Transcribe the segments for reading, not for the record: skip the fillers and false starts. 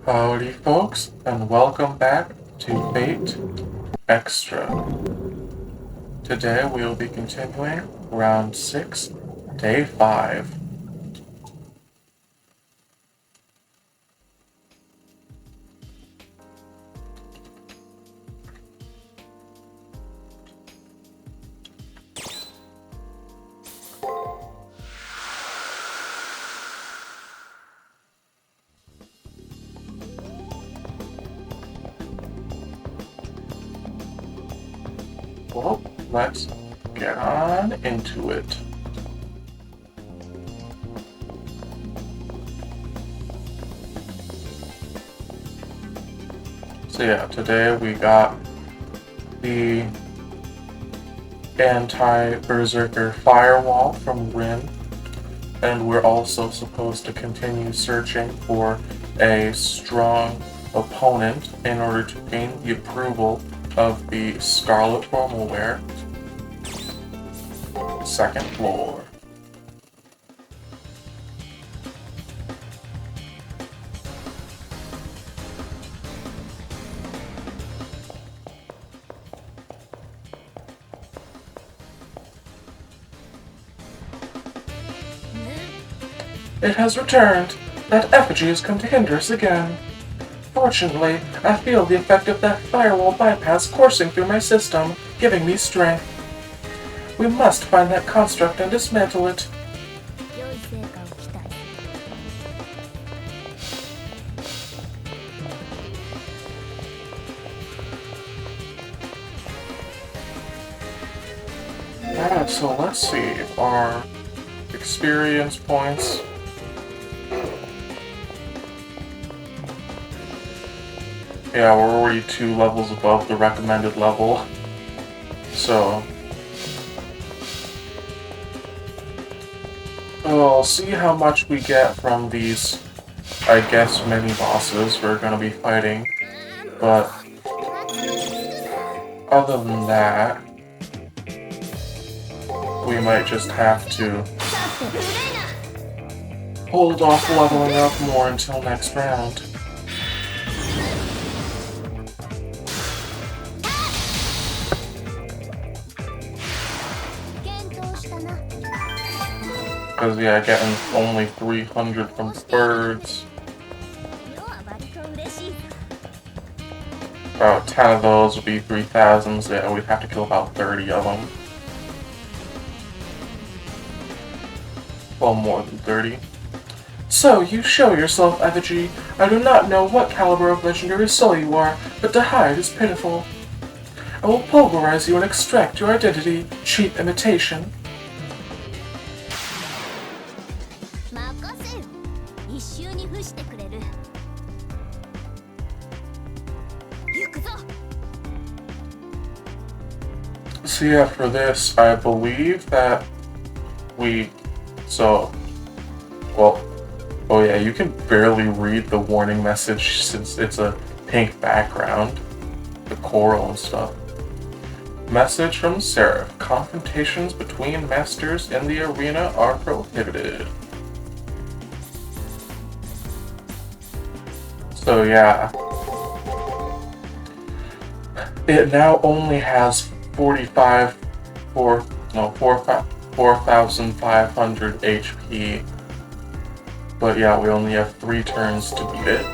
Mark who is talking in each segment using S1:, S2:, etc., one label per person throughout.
S1: Howdy folks, and welcome back to Fate Extra. Today we will be continuing round 6, day 5. Well, let's get on into it. So yeah, today we got the Anti-Berserker Firewall from Rin, and we're also supposed to continue searching for a strong opponent in order to gain the approval of the Scarlet Formalware. Second floor. It has returned! That effigy has come to hinder us again. Fortunately, I feel the effect of that firewall bypass coursing through my system, giving me strength. We must find that construct and dismantle it. Alright, so let's see. Our experience points. Yeah, we're already 2 levels above the recommended level. So we'll see how much we get from these, I guess, mini-bosses we're gonna be fighting. But other than that, we might just have to hold off leveling up more until next round. Because, yeah, getting only 300 from birds. About 10 of those would be 3,000, so yeah, we'd have to kill about 30 of them. Well, more than 30. So, you show yourself, effigy. I do not know what caliber of legendary soul you are, but to hide is pitiful. I will pulverize you and extract your identity, cheap imitation. So yeah, for this, I believe that oh yeah, you can barely read the warning message since it's a pink background, the coral and stuff. Message from Seraph. Confrontations between masters in the arena are prohibited. So yeah, it now only has 4,500 HP. But yeah, we only have 3 turns to beat it.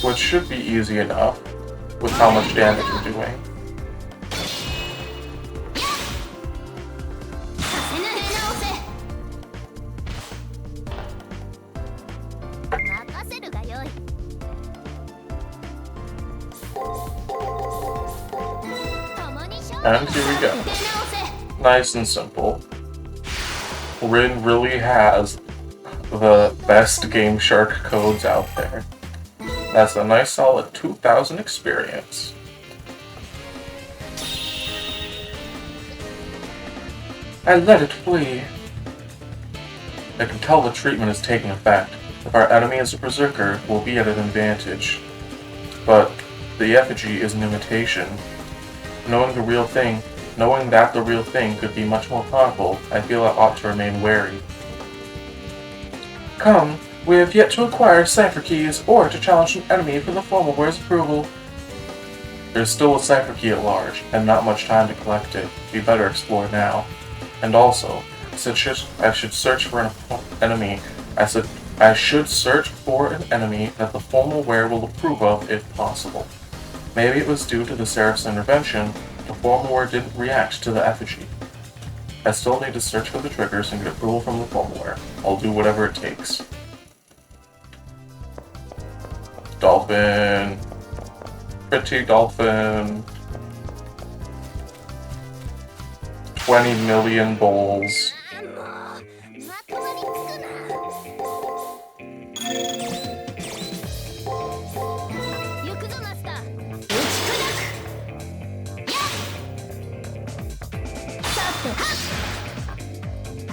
S1: Which should be easy enough with how much damage we're doing. And here we go. Nice and simple. Rin really has the best Game Shark codes out there. That's a nice solid 2,000 experience. I let it flee. I can tell the treatment is taking effect. If our enemy is a berserker, we'll be at an advantage. But the effigy is an imitation. Knowing the real thing Knowing that the real thing could be much more powerful, I feel I ought to remain wary. Come, we have yet to acquire cipher keys or to challenge an enemy for the Formalware's approval. There's still a cipher key at large, and not much time to collect it. We better explore now. And also, I should search for an enemy. I should search for an enemy that the Formalware will approve of if possible. Maybe it was due to the Seraph's intervention, the Formalware didn't react to the effigy. I still need to search for the triggers and get approval from the Formalware. I'll do whatever it takes. Dolphin. Pretty dolphin. 20 million bowls.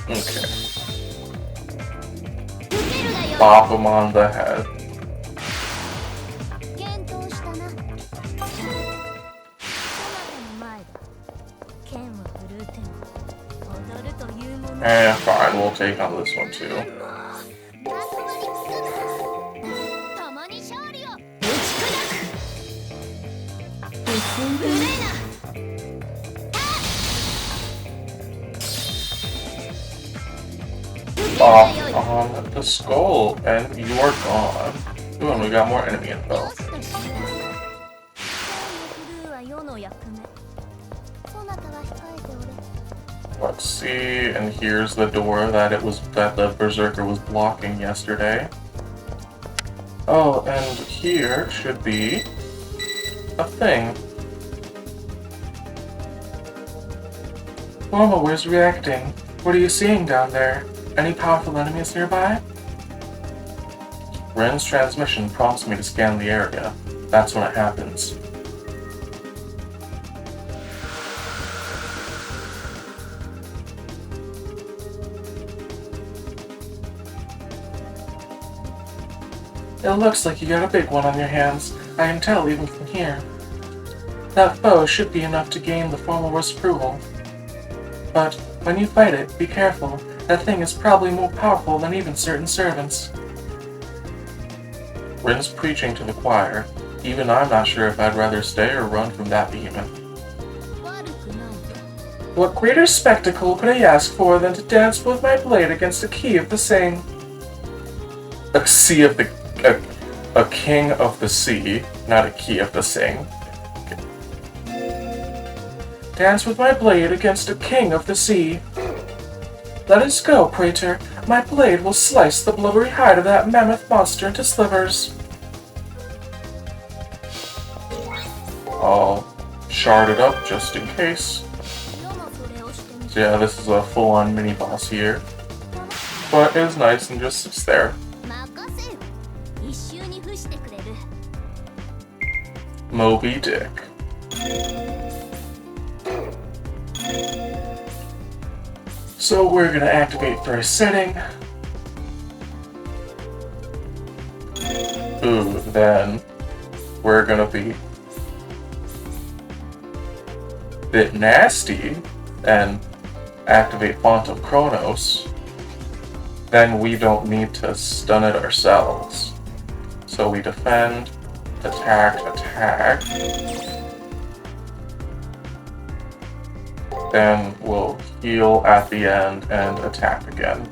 S1: Okay. Bop him on the head. Eh, fine, we'll take on this one too. Off on the skull, and you are gone. Ooh, and we got more enemy info. Let's see, and here's the door that the Berserker was blocking yesterday. Oh, and here should be a thing. Formalware's reacting. What are you seeing down there? Any powerful enemies nearby? Ren's transmission prompts me to scan the area. That's when it happens. It looks like you got a big one on your hands. I can tell even from here. That foe should be enough to gain the Formalware's approval. But when you fight it, be careful. That thing is probably more powerful than even certain servants. Rin's preaching to the choir. Even I'm not sure if I'd rather stay or run from that behemoth. What greater spectacle could I ask for than to dance with my blade against a key of the sea? A king of the sea, not a key of the sing. Dance with my blade against a king of the sea. Let us go, Praetor. My blade will slice the blubbery hide of that mammoth monster into slivers. I'll shard it up just in case. So yeah, this is a full-on mini-boss here. But it's nice and just sits there. Moby Dick. So we're gonna activate first setting. Ooh, then we're gonna be a bit nasty and activate Font of Chronos. Then we don't need to stun it ourselves. So we defend, attack, attack. Then we'll heal at the end and attack again.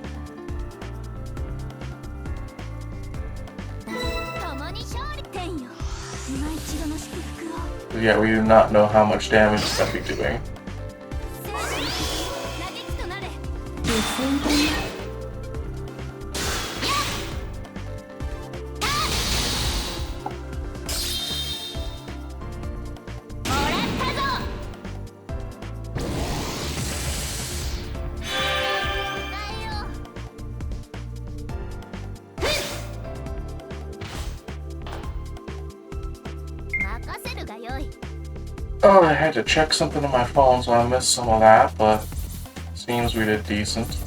S1: Yeah, we do not know how much damage it's going to be doing. Oh, I had to check something on my phone, so I missed some of that, but seems we did decent.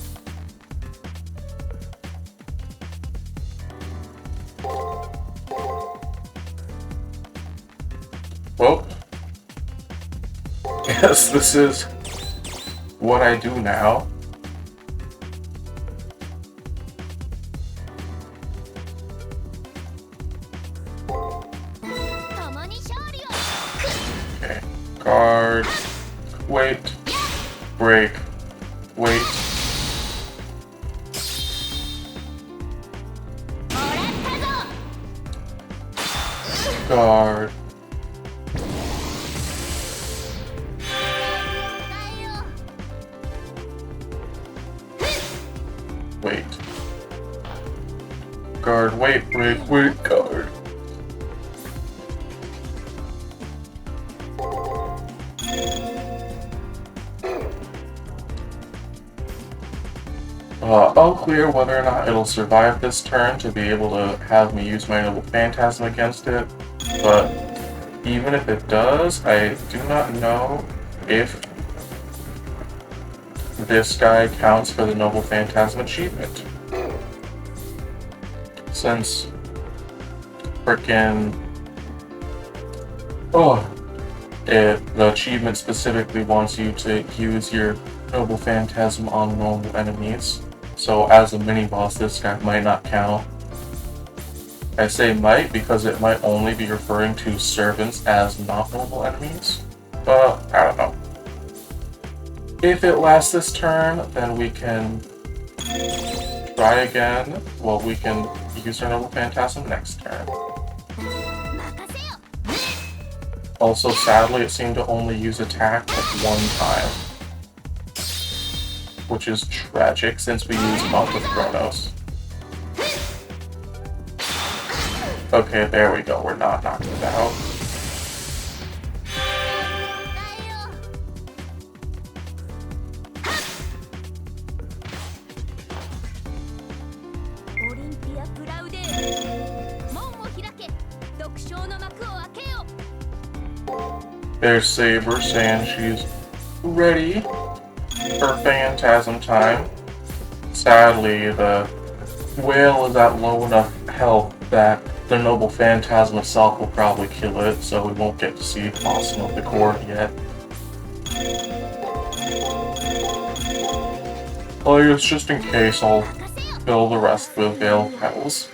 S1: Well, yes, this is what I do now. Okay, guard, wait, break, wait. Guard. Wait. Guard, wait, break, wait, guard. Unclear whether or not it'll survive this turn to be able to have me use my Noble Phantasm against it, but even if it does, I do not know if this guy counts for the Noble Phantasm achievement. Since frickin' the achievement specifically wants you to use your Noble Phantasm on normal enemies. So as a mini-boss, this guy might not count. I say might because it might only be referring to servants as not normal enemies. But I don't know. If it lasts this turn, then we can try again. Well, we can use our Noble Phantasm next turn. Also, sadly, it seemed to only use attack at one time, which is tragic since we use Monk with Chronos. Okay, there we go. We're not knocking it out. There's Saber saying she's ready for Phantasm time. Sadly, the whale is at low enough health that the Noble Phantasm itself will probably kill it, so we won't get to see Awesome of the Cord yet. Oh, yes, just in case, I'll fill the rest with Veil Petals.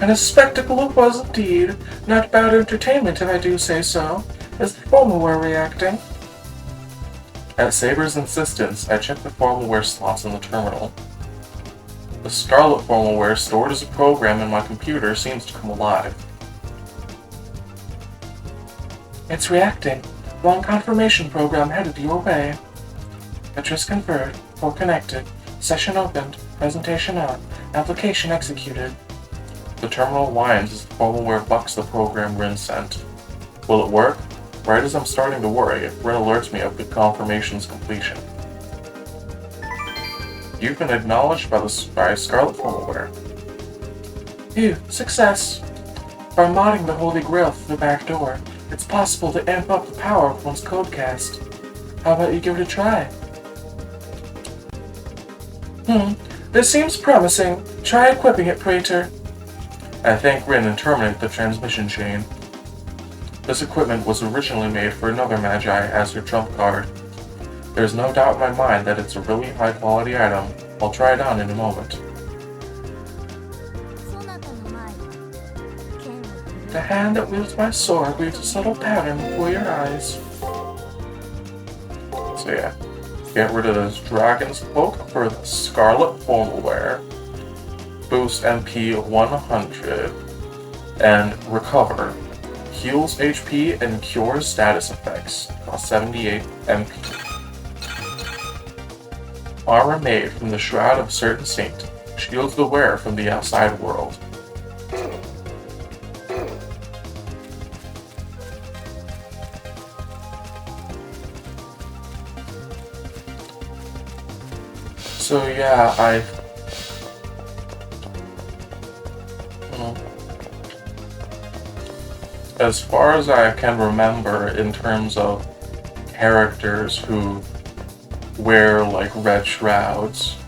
S1: And a spectacle it was indeed. Not bad entertainment, if I do say so. Is the formalware reacting? At Saber's insistence, I checked the formalware slots in the terminal. The Scarlet formalware stored as a program in my computer seems to come alive. It's reacting. One confirmation program headed your way. Address conferred. Port connected. Session opened. Presentation on. Application executed. The terminal whines as the formalware bucks the program Rin sent. Will it work? Right as I'm starting to worry, Rin alerts me of the confirmation's completion. You've been acknowledged by Scarlet formalware. Phew, success! By modding the Holy Grail through the back door, it's possible to amp up the power of one's codecast. How about you give it a try? This seems promising. Try equipping it, Praetor. I thank Rin and terminate the transmission chain. This equipment was originally made for another Magi as her trump card. There's no doubt in my mind that it's a really high-quality item. I'll try it on in a moment. The hand that wields my sword weaves a subtle pattern before your eyes. So yeah, get rid of this Dragon's Cloak for the Scarlet formalware. Boost MP 100 and recover. Heals HP and cures status effects. Cost 78 MP. Armor made from the Shroud of a Certain Saint. Shields the wearer from the outside world. So yeah, as far as I can remember, in terms of characters who wear like red shrouds,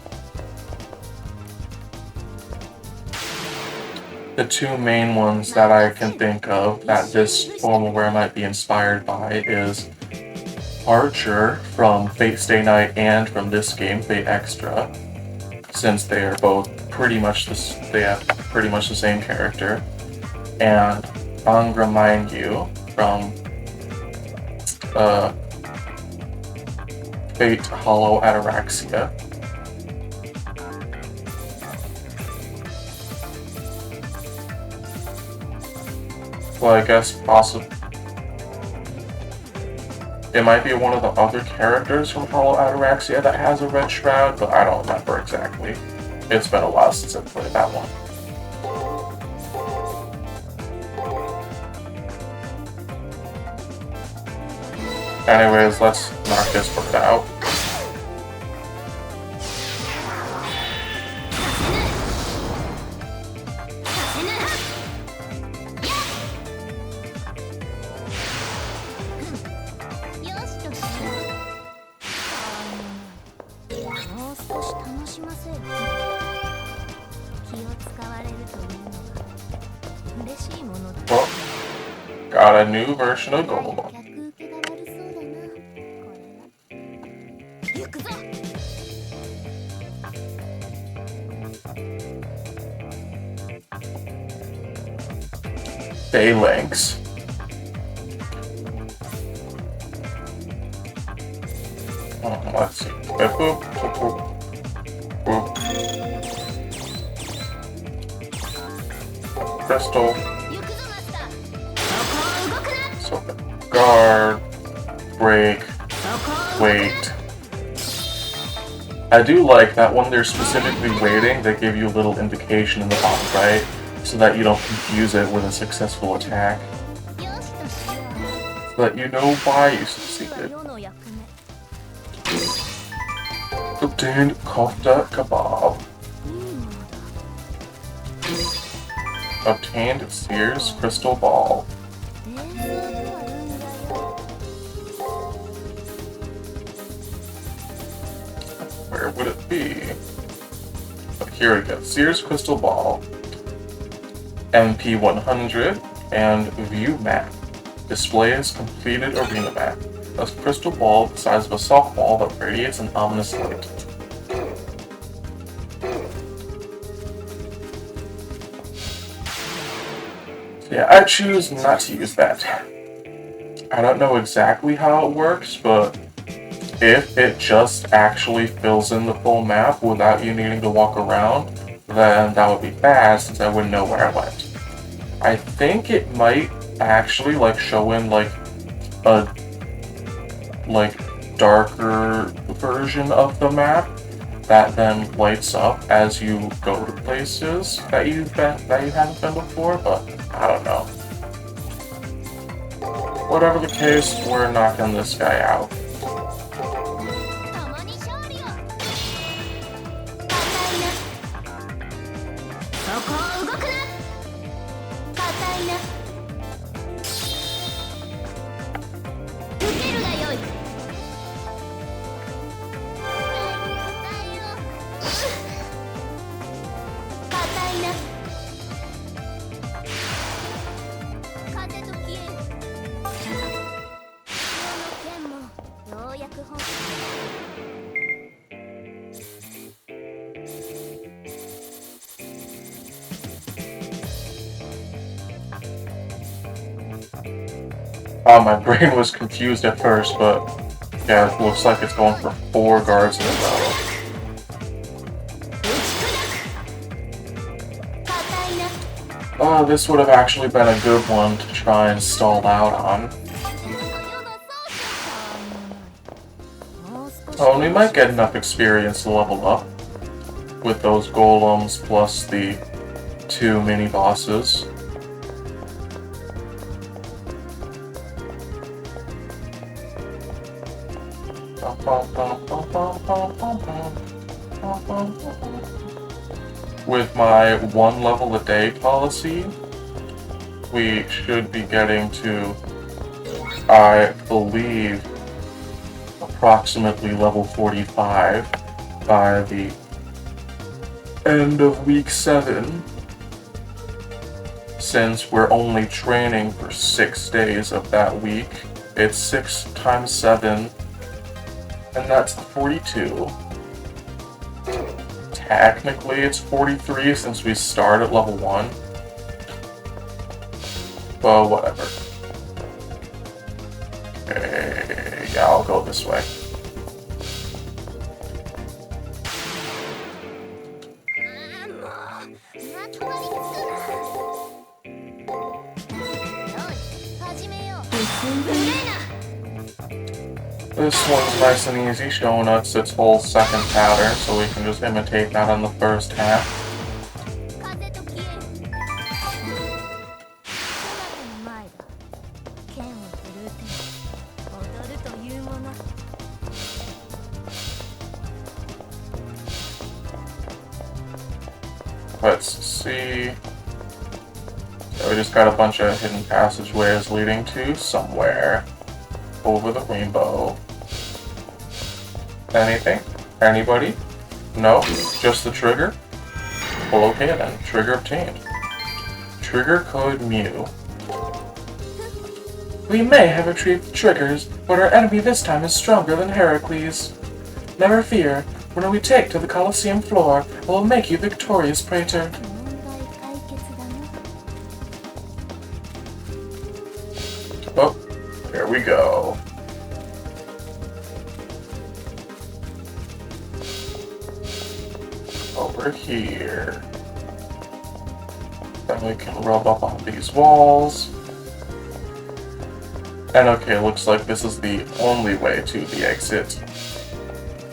S1: the two main ones that I can think of that this formal wear might be inspired by is Archer from Fate Stay Night and from this game, Fate Extra, since they are both they have pretty much the same character, and Angra Mainyu from Fate Hollow Ataraxia. Well, I guess possibly it might be one of the other characters from Hollow Ataraxia that has a red shroud, but I don't remember exactly. It's been a while since I played that one. Anyways, let's knock this bird out. Well, got a new version of Golem. Phalanx. Let's see. Boop, boop, boop, boop. Crystal. So, guard, break, wait. I do like that when they're specifically waiting, they give you a little indication in the bottom right, so that you don't confuse it with a successful attack. So that you know why you succeeded. Obtained Kofta Kebab. Obtained Sears Crystal Ball. Where would it be? Oh, here we go. Sears Crystal Ball. MP100 and View Map. Displays completed arena map. A crystal ball the size of a softball that radiates an ominous light. So yeah, I choose not to use that. I don't know exactly how it works, but if it just actually fills in the full map without you needing to walk around, then that would be bad since I wouldn't know where I went. I think it might actually like show in like a darker version of the map that then lights up as you go to places that you haven't been before, but I don't know. Whatever the case, we're knocking this guy out. My brain was confused at first, but yeah, it looks like it's going for 4 guards in a row. This would have actually been a good one to try and stall out on. Oh, and we might get enough experience to level up with those golems plus the 2 mini-bosses. With my 1 level a day policy, we should be getting to, I believe, approximately level 45 by the end of week 7, since we're only training for 6 days of that week. It's 6 times 7, and that's 42. Technically it's 43 since we start at level 1. But whatever. Okay, yeah, I'll go this way. This one's nice and easy, showing us its whole second pattern, so we can just imitate that on the first half. Let's see. So we just got a bunch of hidden passageways leading to somewhere over the rainbow. Anything? Anybody? No? Just the trigger? Well, okay then. Trigger obtained. Trigger code Mew. We may have retrieved the triggers, but our enemy this time is stronger than Heracles. Never fear. When we take to the Colosseum floor, I will make you victorious, Praetor. Oh, here we go. Over here. Then we can rub up on these walls. And okay, looks like this is the only way to the exit.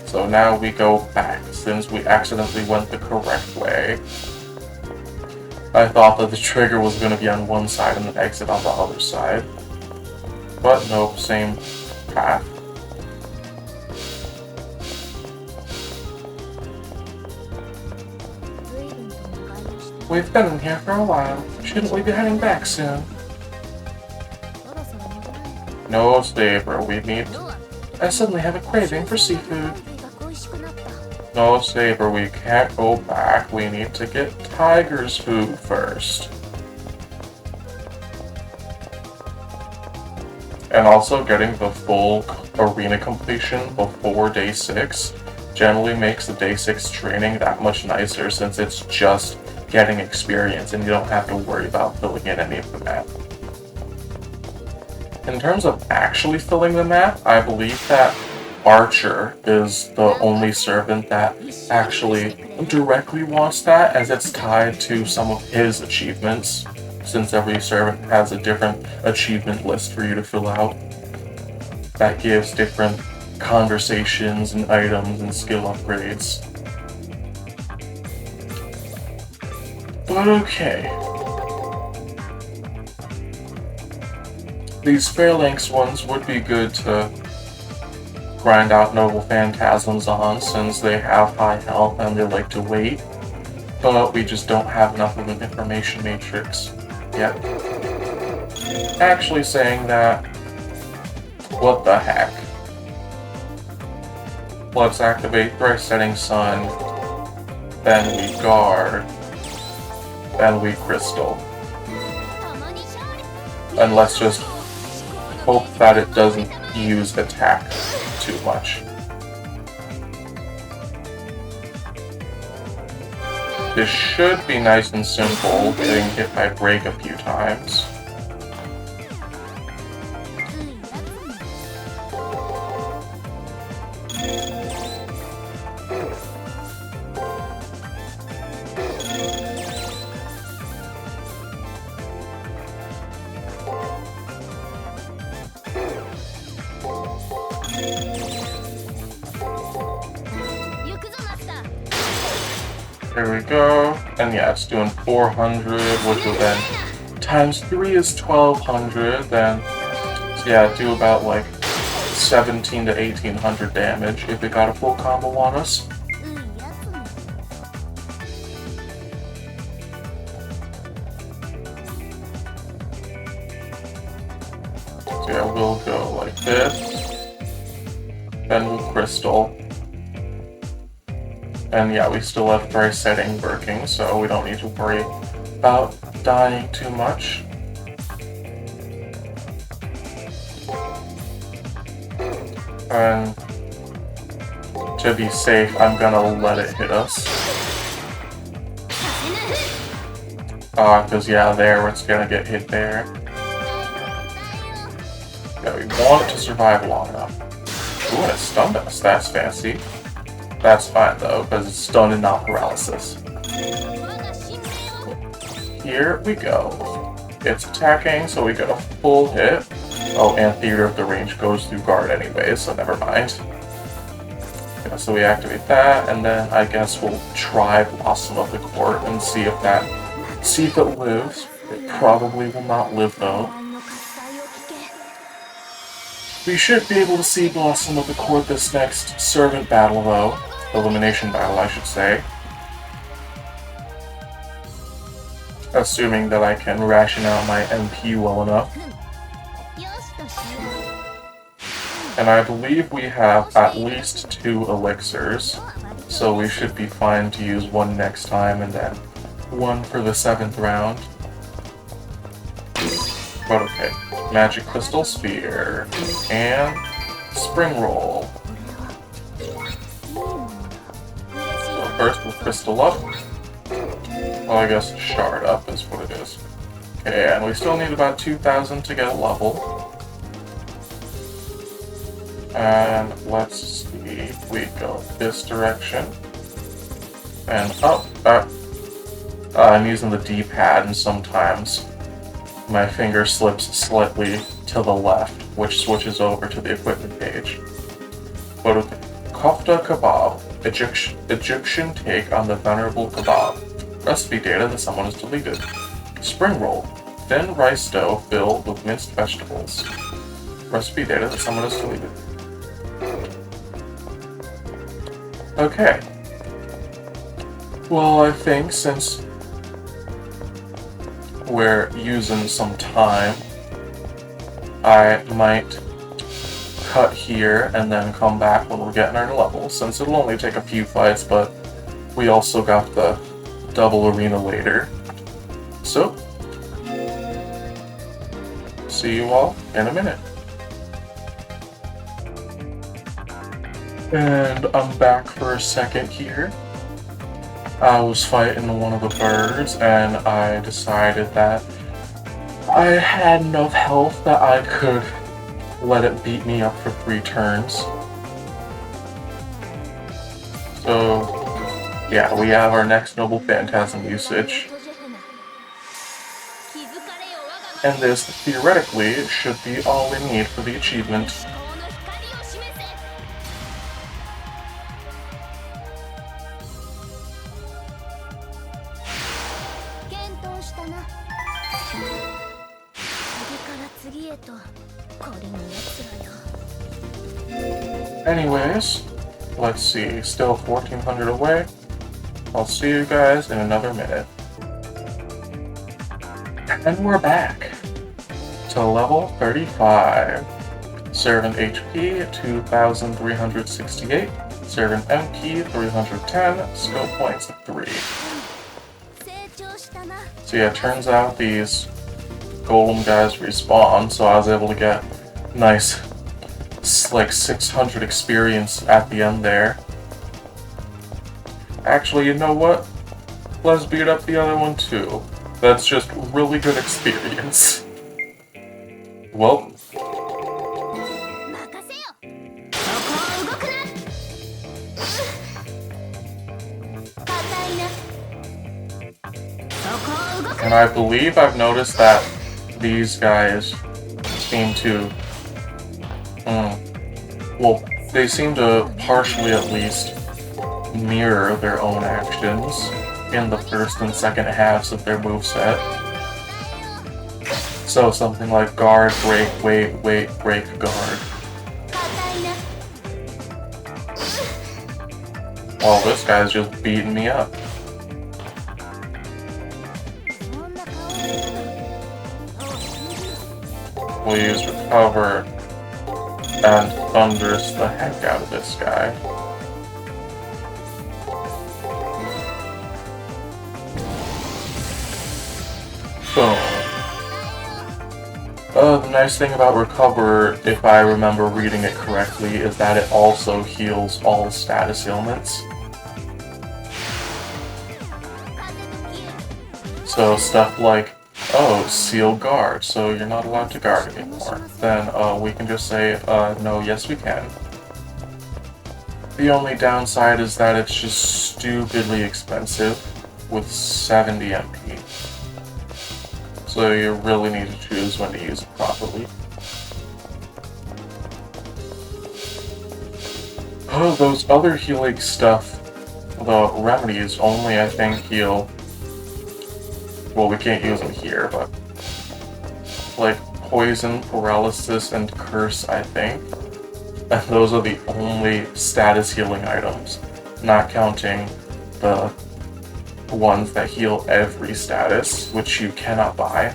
S1: So now we go back, since we accidentally went the correct way. I thought that the trigger was going to be on one side and the exit on the other side. But nope, same path. We've been in here for a while. Shouldn't we be heading back soon? No, Saber, we need... I suddenly have a craving for seafood. No, Saber, we can't go back. We need to get Tiger's food first. And also, getting the full arena completion before day 6 generally makes the day 6 training that much nicer, since it's just getting experience and you don't have to worry about filling in any of the map. In terms of actually filling the map, I believe that Archer is the only servant that actually directly wants that, as it's tied to some of his achievements, since every servant has a different achievement list for you to fill out that gives different conversations and items and skill upgrades. But okay. These Phalanx ones would be good to grind out Noble Phantasms on, since they have high health and they like to wait. But we just don't have enough of an information matrix yet. Actually saying that, what the heck? Let's activate Thrice Setting Sun, then we guard, then we crystal. And let's just hope that it doesn't use attack too much. This should be nice and simple, getting hit by break a few times. There we go, and yeah, it's doing 400, which will then times 3 is 1200, then, so yeah, do about like 17 to 1800 damage if it got a full combo on us. Amethyst. Emerald Crystal. And yeah, we still have very setting working, so we don't need to worry about dying too much. And to be safe, I'm gonna let it hit us. Because yeah, there, it's gonna get hit there. Yeah, we want it to survive long enough. Ooh, and it stunned us. That's fancy. That's fine though, because it's stunned and not paralysis. Here we go. It's attacking, so we get a full hit. Oh, and Theater of the Range goes through guard anyway, so never mind. Yeah, so we activate that, and then I guess we'll try Blossom of the Court and see if it lives. It probably will not live though. We should be able to see Blossom of the Court this next Servant battle though. Elimination battle, I should say. Assuming that I can ration out my MP well enough. And I believe we have at least 2 elixirs, so we should be fine to use one next time and then one for the 7th round. But okay, Magic Crystal Sphere, and Spring Roll. So first we'll Crystal up. Well, I guess Shard up is what it is. Okay, and we still need about 2,000 to get a level. And let's see, we go this direction. And up. I'm using the D-pad, and sometimes my finger slips slightly to the left, which switches over to the equipment page. But with Kofta Kebab, Egyptian take on the venerable kebab. Recipe data that someone has deleted. Spring roll, thin rice dough filled with minced vegetables. Recipe data that someone has deleted. Okay. Well, I think since we're using some time, I might cut here and then come back when we're getting our level, since it'll only take a few fights, but we also got the double arena later. So, see you all in a minute. And I'm back for a second here. I was fighting one of the birds, and I decided that I had enough health that I could let it beat me up for 3 turns. So, yeah, we have our next Noble Phantasm usage. And this, theoretically, should be all we need for the achievement. Anyways, let's see, still 1400 away. I'll see you guys in another minute. And we're back to level 35. Servant HP 2368, Servant MP 310, skill points 3. So yeah, it turns out these golem guys respawn, so I was able to get nice, like 600 experience at the end there. Actually, you know what? Let's beat up the other one too. That's just really good experience. Well. And I believe I've noticed that these guys seem to, well, they seem to partially at least mirror their own actions in the first and second halves of their moveset. So something like guard, break, wait, break, guard. Well, this guy's just beating me up. We'll use recover and thunders the heck out of this guy. Boom. The nice thing about Recover, if I remember reading it correctly, is that it also heals all status ailments. So stuff like, oh, seal guard, so you're not allowed to guard anymore. Then we can just say, no, yes we can. The only downside is that it's just stupidly expensive with 70 MP. So you really need to choose when to use it properly. Oh, those other healing stuff, the remedies only, I think, heal. Well, we can't use them here, but like poison, paralysis, and curse, I think. And those are the only status healing items, not counting the ones that heal every status, which you cannot buy.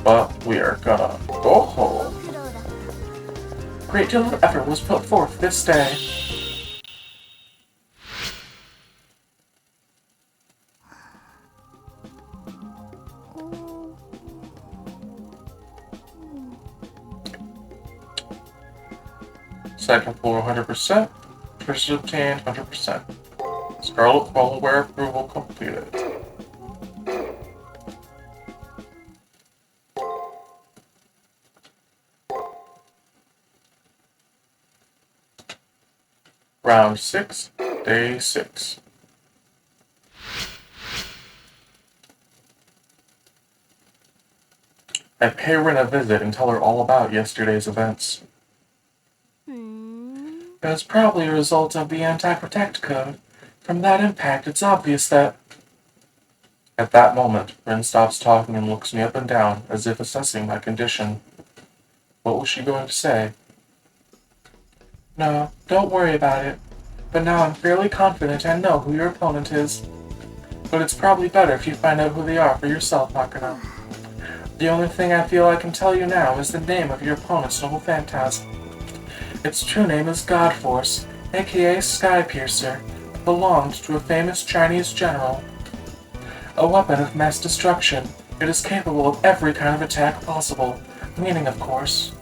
S1: But we are gonna go home. Great deal of effort was put forth this day. Side floor 100%. Tristan obtained 100%. Scarlet Follower approval completed. Round 6, day 6. I pay Rin a visit and tell her all about yesterday's events. It was probably a result of the Anti-Protect code. From that impact, it's obvious that... At that moment, Rin stops talking and looks me up and down, as if assessing my condition. What was she going to say? No, don't worry about it. But now I'm fairly confident I know who your opponent is. But it's probably better if you find out who they are for yourself, Hakano. The only thing I feel I can tell you now is the name of your opponent's noble phantasm. Its true name is Godforce, aka Sky Piercer, belonged to a famous Chinese general. A weapon of mass destruction, it is capable of every kind of attack possible, meaning of course.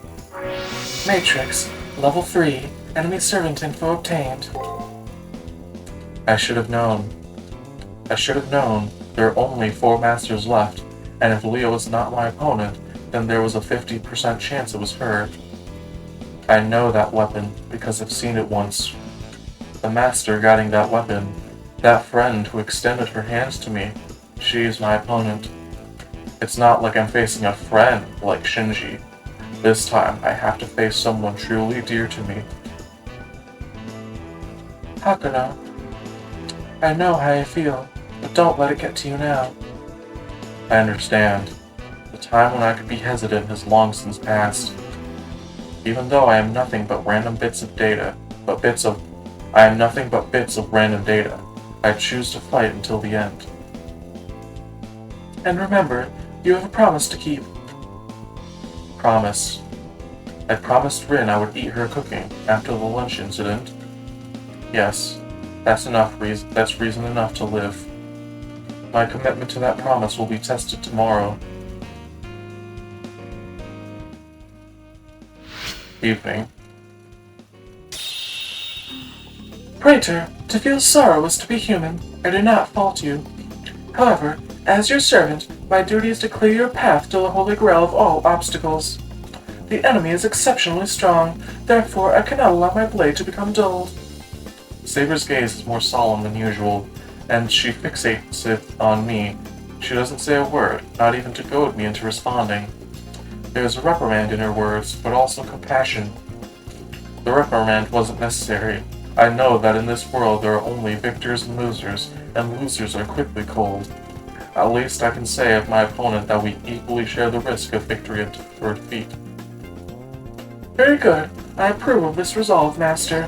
S1: Matrix, level 3, enemy servant info obtained. I should have known. There are only 4 masters left, and if Leo is not my opponent, then there was a 50% chance it was her. I know that weapon because I've seen it once. The master guiding that weapon, that friend who extended her hands to me, she is my opponent. It's not like I'm facing a friend like Shinji. This time, I have to face someone truly dear to me. Hakano, I know how you feel, but don't let it get to you now. I understand. The time when I could be hesitant has long since passed. Even though I am nothing but random bits of data, I choose to fight until the end. And remember, you have a promise to keep. Promise. I promised Rin I would eat her cooking after the lunch incident. Yes, that's reason enough to live. My commitment to that promise will be tested tomorrow. Evening. Praetor, to feel sorrow is to be human. I do not fault you. However, as your servant, my duty is to clear your path to the Holy Grail of all obstacles. The enemy is exceptionally strong, therefore I cannot allow my blade to become dulled. Saber's gaze is more solemn than usual, and she fixates it on me. She doesn't say a word, not even to goad me into responding. There is a reprimand in her words, but also compassion. The reprimand wasn't necessary. I know that in this world there are only victors and losers are quickly cold. At least I can say of my opponent that we equally share the risk of victory or defeat. Very good. I approve of this resolve, Master.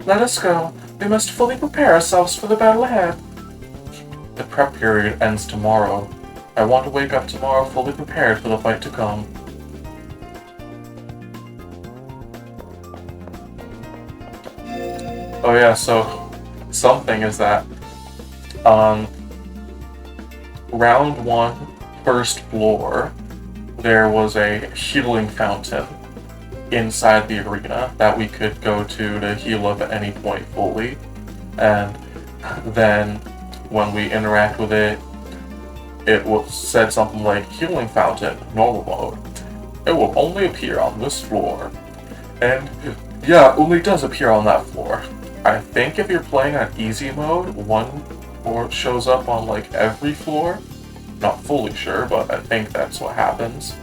S1: Let us go. We must fully prepare ourselves for the battle ahead. The prep period ends tomorrow. I want to wake up tomorrow fully prepared for the fight to come. Oh yeah, so something is that on round 1, first floor, there was a healing fountain inside the arena that we could go to heal up at any point fully. And then when we interact with it, it said something like healing fountain, normal mode. It will only appear on this floor. And yeah, it only does appear on that floor. I think if you're playing on easy mode, one floor shows up on like every floor. Not fully sure, but I think that's what happens.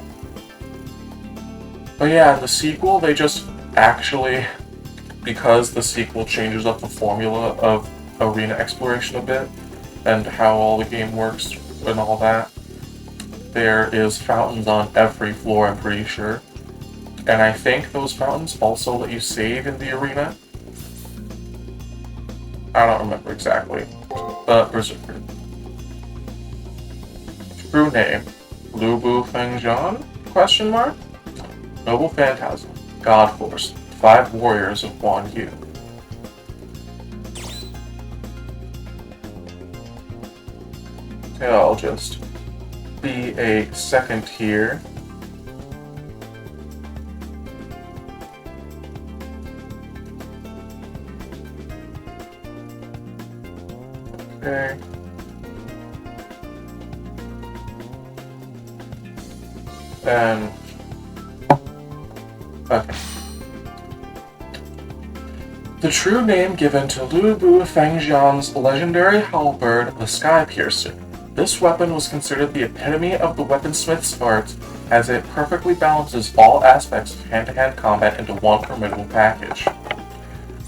S1: But yeah, in the sequel, they just actually, because the sequel changes up the formula of arena exploration a bit, and how all the game works and all that, there is fountains on every floor, I'm pretty sure. And I think those fountains also let you save in the arena. I don't remember exactly. But Berserker. True name, Lubu Fengjian? Question mark? Noble Phantasm, God Force, 5 Warriors of Guan Yu. Okay, I'll just be a second here. Okay. Then... okay. The true name given to Lu Bu Fengjian's legendary halberd, the Sky Piercer. This weapon was considered the epitome of the weaponsmith's art, as it perfectly balances all aspects of hand-to-hand combat into one formidable package.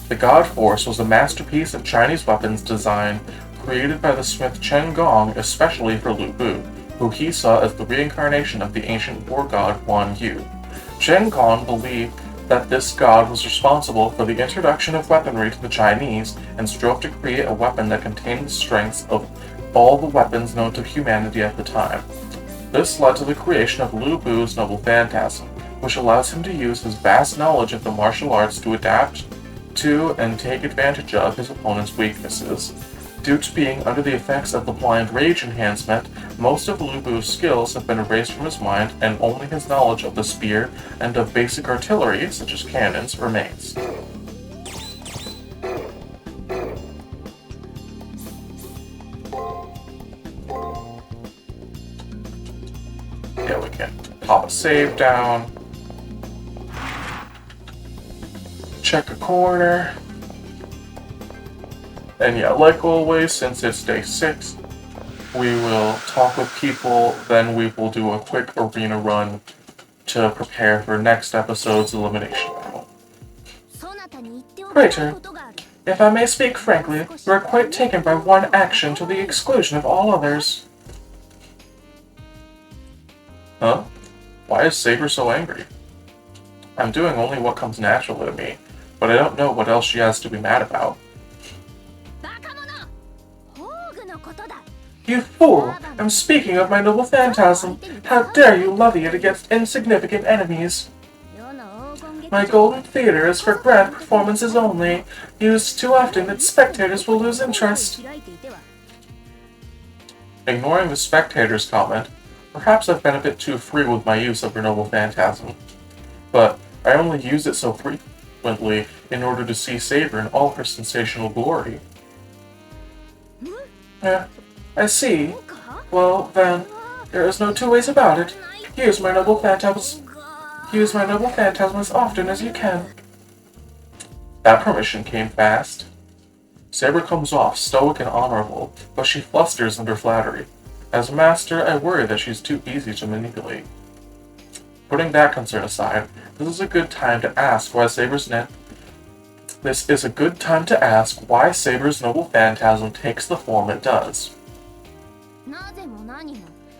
S1: The God Force was a masterpiece of Chinese weapons design created by the smith Chen Gong especially for Lu Bu, who he saw as the reincarnation of the ancient war god Guan Yu. Chen Gong believed that this god was responsible for the introduction of weaponry to the Chinese and strove to create a weapon that contained the strengths of all the weapons known to humanity at the time. This led to the creation of Lu Bu's Noble Phantasm, which allows him to use his vast knowledge of the martial arts to adapt to and take advantage of his opponent's weaknesses. Due to being under the effects of the Blind Rage enhancement, most of Lu Bu's skills have been erased from his mind, and only his knowledge of the spear and of basic artillery, such as cannons, remains. Yeah, we can pop a save down. Check a corner. And yeah, like always, since it's day 6, we will talk with people, then we will do a quick arena run to prepare for next episode's elimination battle. Crater, if I may speak frankly, you are quite taken by one action to the exclusion of all others. Huh? Why is Saber so angry? I'm doing only what comes naturally to me, but I don't know what else she has to be mad about. You fool! I'm speaking of my noble phantasm. How dare you levy it against insignificant enemies? My golden theater is for grand performances only, used too often that spectators will lose interest. Ignoring the spectator's comment, perhaps I've been a bit too free with my use of her noble phantasm. But I only use it so frequently in order to see Saber in all her sensational glory. I see. Well, then, there is no two ways about it. Use my noble phantasm as often as you can. That permission came fast. Saber comes off stoic and honorable, but she flusters under flattery. As a master, I worry that she's too easy to manipulate. Putting that concern aside, this is a good time to ask why Saber's noble phantasm takes the form it does.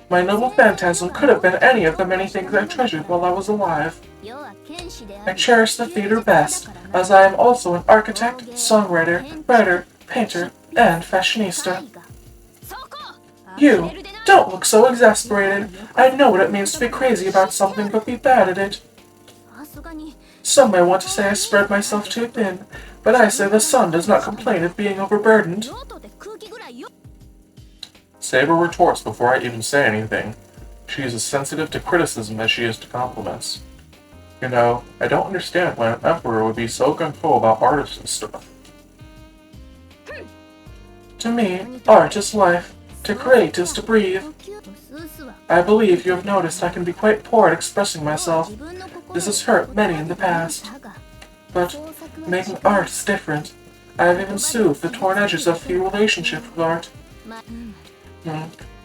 S1: My noble phantasm could have been any of the many things I treasured while I was alive. I cherish the theater best, as I am also an architect, songwriter, writer, painter, and fashionista. You, don't look so exasperated. I know what it means to be crazy about something but be bad at it. Some may want to say I spread myself too thin, but I say the sun does not complain of being overburdened. Saber retorts before I even say anything. She is as sensitive to criticism as she is to compliments. You know, I don't understand why an emperor would be so gung-ho about artists and stuff. To me, art is life. To create is to breathe. I believe you have noticed I can be quite poor at expressing myself. This has hurt many in the past. But making art is different. I have even soothed the torn edges of few relationships with art.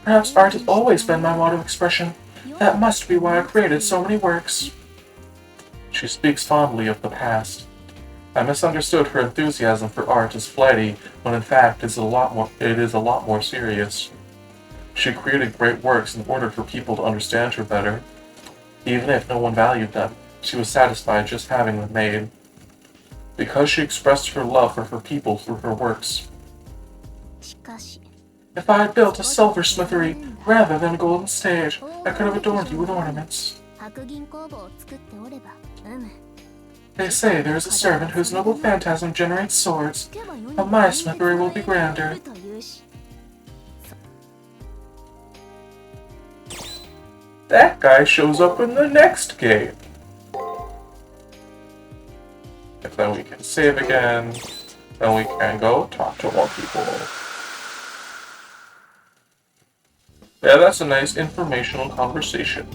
S1: Perhaps art has always been my mode of expression. That must be why I created so many works. She speaks fondly of the past. I misunderstood her enthusiasm for art as flighty, when in fact it is a lot more serious. She created great works in order for people to understand her better. Even if no one valued them, she was satisfied just having them made. Because she expressed her love for her people through her works. If I had built a silversmithery rather than a golden stage, I could have adorned you with ornaments. They say there is a servant whose noble phantasm generates swords, but my smithery will be grander. That guy shows up in the next game. If then we can save again, then we can go talk to more people. Yeah, that's a nice informational conversation.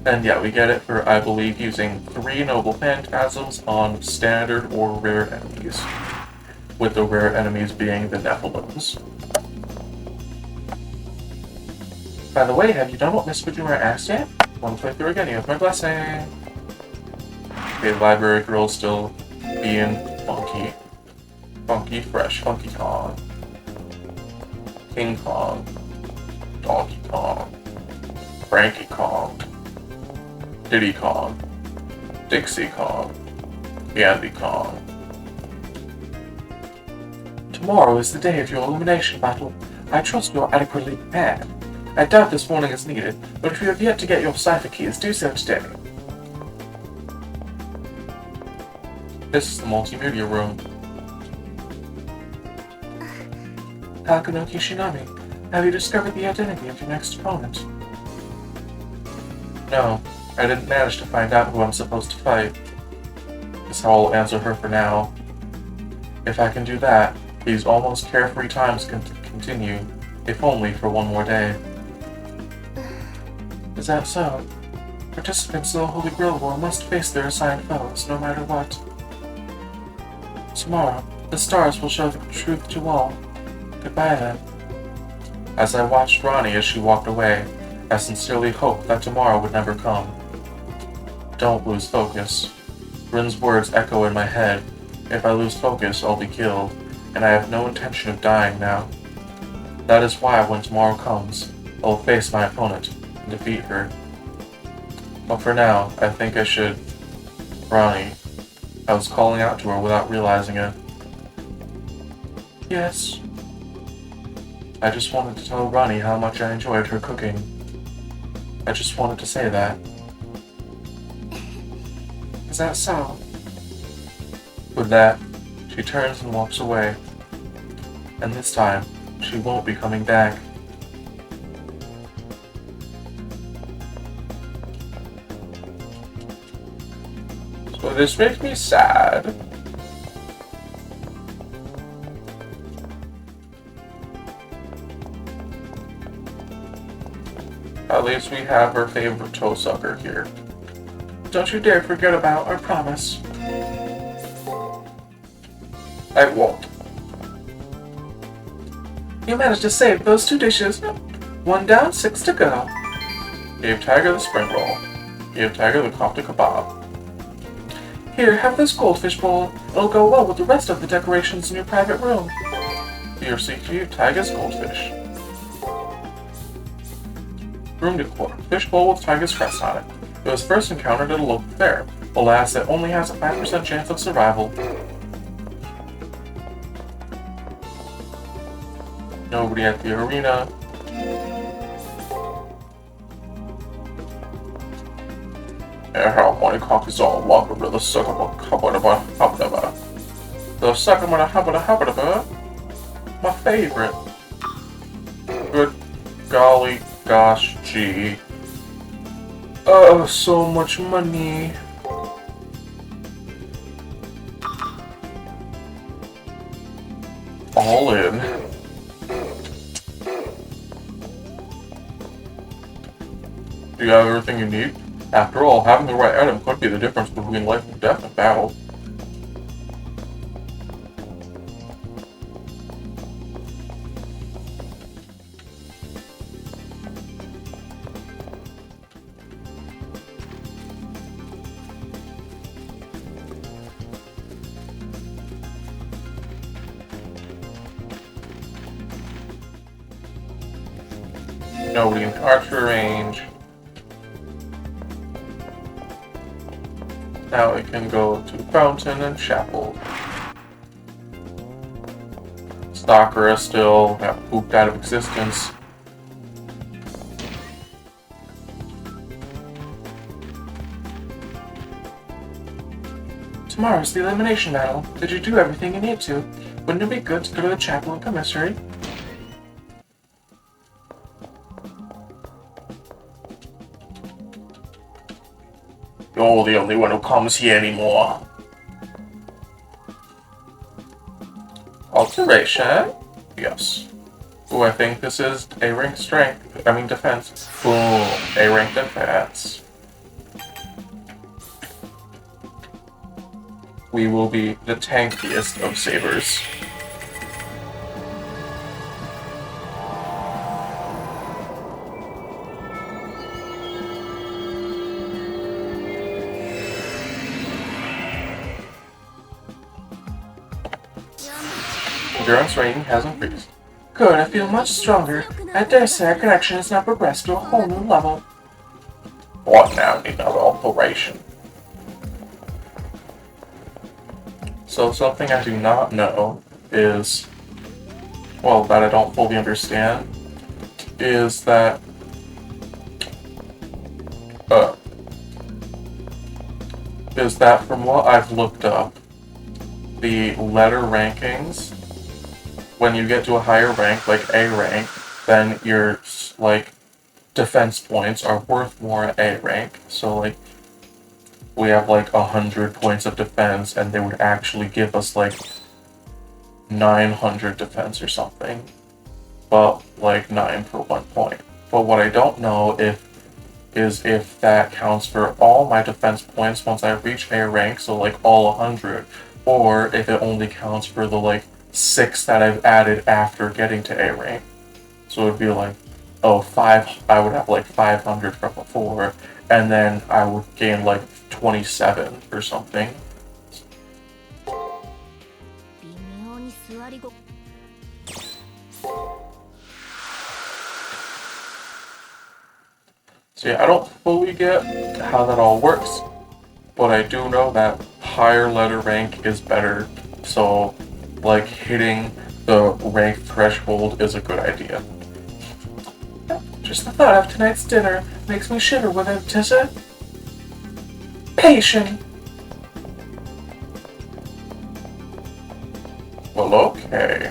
S1: And yeah, we get it for, I believe, using 3 noble phantasms on standard or rare enemies, with the rare enemies being the Nephilims. By the way, have you done what Miss Fujimura asked yet? Want to play through again? You have my blessing. Okay, library girl still being funky. Funky Fresh, Funky Kong. King Kong. Donkey Kong. Frankie Kong. Diddy Kong. Dixie Kong. Candy Kong. Tomorrow is the day of your elimination battle. I trust you are adequately prepared. I doubt this warning is needed, but if you have yet to get your cipher keys, do so today. This is the multimedia room. Takunoki Shinami, have you discovered the identity of your next opponent? No, I didn't manage to find out who I'm supposed to fight. That's how I'll answer her for now. If I can do that, these almost carefree times can continue, if only for one more day. Is that so? Participants in the Holy Grail War must face their assigned foes, no matter what. Tomorrow, the stars will show the truth to all. Goodbye, then. As I watched Ronnie as she walked away, I sincerely hoped that tomorrow would never come. Don't lose focus. Rin's words echo in my head. If I lose focus, I'll be killed, and I have no intention of dying now. That is why when tomorrow comes, I'll face my opponent and defeat her. But for now, I think I should... Ronnie. I was calling out to her without realizing it. Yes. I just wanted to tell Ronnie how much I enjoyed her cooking. I just wanted to say that. Is that so? With that, she turns and walks away. And this time, she won't be coming back. So this makes me sad. At least we have our favorite toe sucker here. Don't you dare forget about our promise. I won't. You managed to save those 2 dishes. 1 down, 6 to go. Gave Tiger the spring roll. Gave Tiger the Coptic kebab. Here, have this goldfish bowl. It'll go well with the rest of the decorations in your private room. Here, see Tiger's goldfish. Room decor. Fish bowl with Tiger's crest on it. It was first encountered at a local fair. Alas, it only has a 5% chance of survival. Nobody at the arena. Harmonic is all walk with the sucker the sucker my favorite. Good golly gosh gee. Oh, so much money. All in. Do you have everything you need? After all, having the right item could be the difference between life and death in battle. Nobody in archer range. Now we can go to the fountain and chapel. Stalker is still pooped out of existence. Tomorrow's the elimination battle. Did you do everything you need to? Wouldn't it be good to go to the chapel and commissary? You're the only one who comes here anymore. Alteration? Yes. Ooh, I think this is A rank strength. I mean defense. Boom. A rank defense. We will be the tankiest of sabers. Endurance rating has increased. Good, I feel much stronger. I dare say our connection has now progressed to a whole new level. What now need another operation? So something I do not know is, well, that I don't fully understand, is that from what I've looked up, the letter rankings, when you get to a higher rank, like A rank, then your, like, defense points are worth more at A rank. So, like, we have, like, 100 points of defense, and they would actually give us, like, 900 defense or something. But, like, 9 for 1 point. But what I don't know is if that counts for all my defense points once I reach A rank, so, like, all 100, or if it only counts for the, like, 6 that I've added after getting to A rank. So it'd be like, oh, I would have like 500 from before, and then I would gain like 27 or something. So yeah, I don't fully get how that all works, but I do know that higher letter rank is better, so like hitting the rank threshold is a good idea. Just the thought of tonight's dinner makes me shiver with anticipation. Well, okay.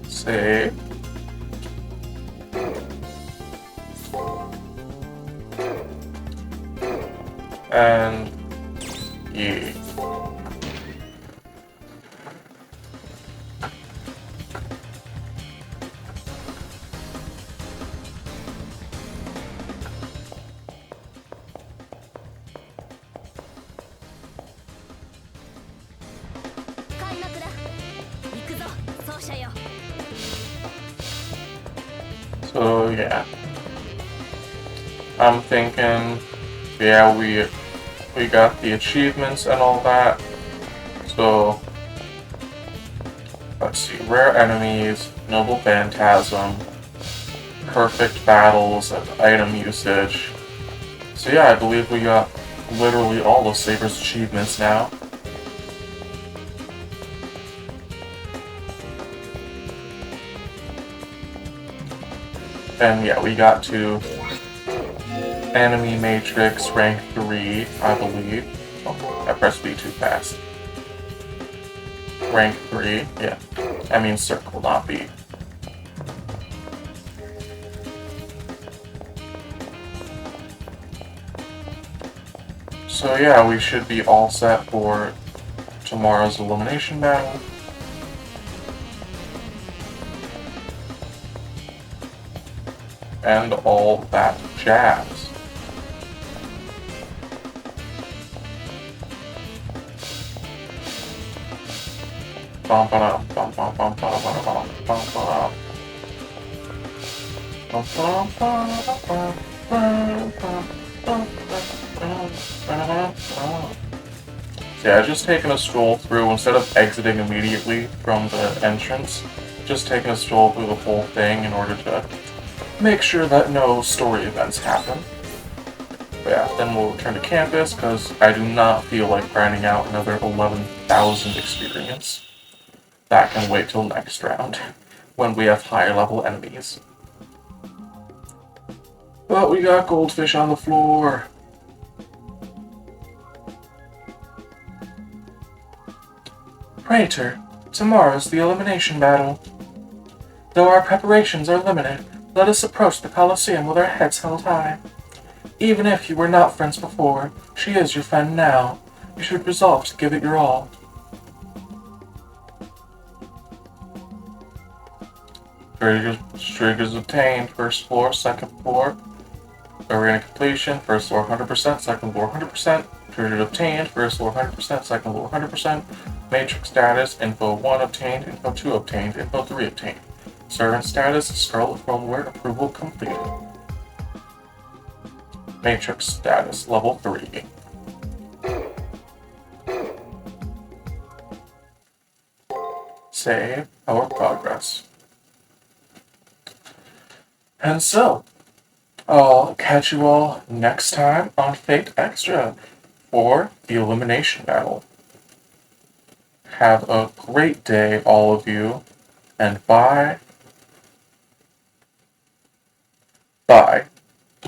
S1: Save. And yeah. So yeah, I'm thinking, yeah, we got the achievements and all that. So let's see, rare enemies, noble phantasm, perfect battles, and item usage. So yeah, I believe we got literally all of Saber's achievements now. And yeah, we got to Enemy Matrix rank 3, I believe. Oh, I pressed B too fast. Rank 3, yeah. I mean circle, not B. So yeah, we should be all set for tomorrow's elimination battle. And all that jazz. Bum ba bum bum bum bum bum bum bum bum. Bum bum bum bum bum bum bum. So yeah, just taking a stroll through, instead of exiting immediately from the entrance, just taking a stroll through the whole thing in order to make sure that no story events happen. But yeah, then we'll return to campus, because I do not feel like grinding out another 11,000 experience. That can wait till next round, when we have higher level enemies. But we got goldfish on the floor. Praetor, tomorrow's the elimination battle. Though our preparations are limited, let us approach the Colosseum with our heads held high. Even if you were not friends before, she is your friend now. You should resolve to give it your all. Triggers obtained. First floor, second floor. Arena completion. First floor 100%, second floor 100%. Triggers obtained. First floor 100%, second floor 100%. Matrix status. Info 1 obtained. Info 2 obtained. Info 3 obtained. Servant status. Scarlet firmware approval completed. Matrix status. Level 3. Save our progress. And so, I'll catch you all next time on Fate Extra for the elimination battle. Have a great day, all of you, and bye. Bye.